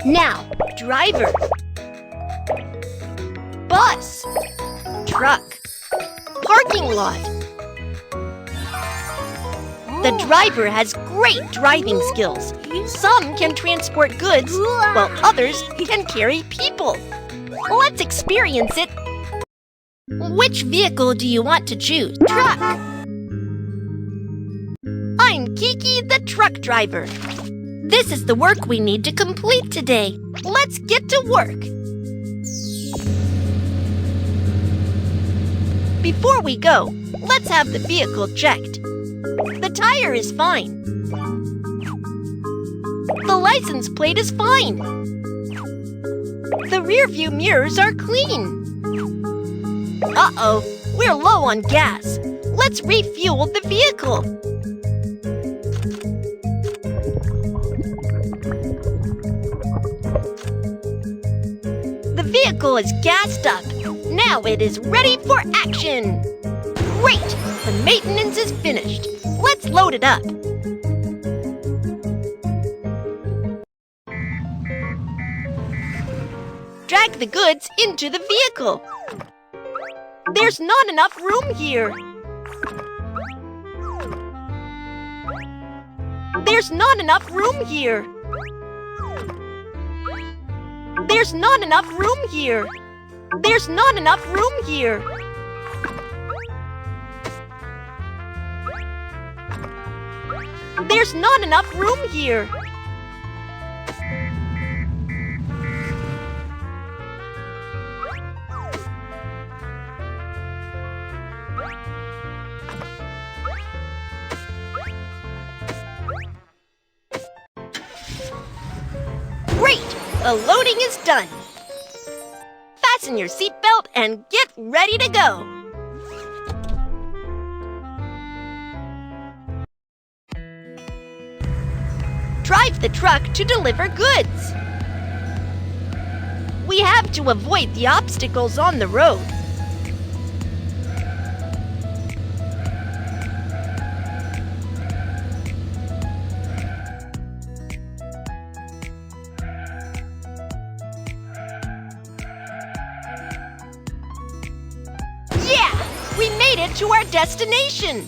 Now, driver. Bus. Truck. Parking lot. The driver has great driving skills. Some can transport goods, while others can carry people. Let's experience it. Which vehicle do you want to choose? Truck. I'm Kiki, the truck driver. This is the work we need to complete today. Let's get to work. Before we go, let's have the vehicle checked. The tire is fine. The license plate is fine. The rear-view mirrors are clean. Uh-oh, we're low on gas. Let's refuel the vehicle. The vehicle is gassed up. Now it is ready for action. Great! The maintenance is finished. Let's load it up. Drag the goods into the vehicle. There's not enough room here. There's not enough room here. There's not enough room here. There's not enough room here. There's not enough room here. Great! The loading is done. Fasten your seatbelt and get ready to go. Drive the truck to deliver goods. We have to avoid the obstacles on the road. We made it to our destination!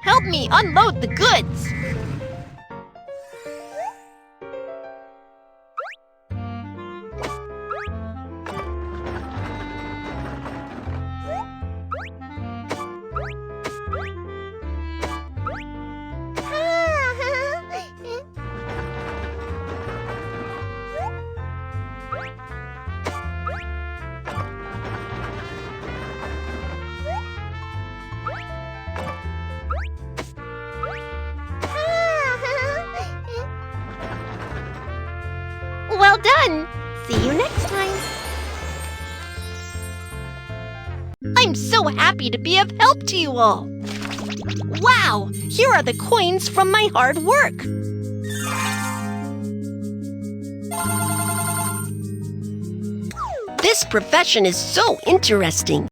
Help me unload the goods! Well done! See you next time! I'm so happy to be of help to you all! Wow! Here are the coins from my hard work! This profession is so interesting!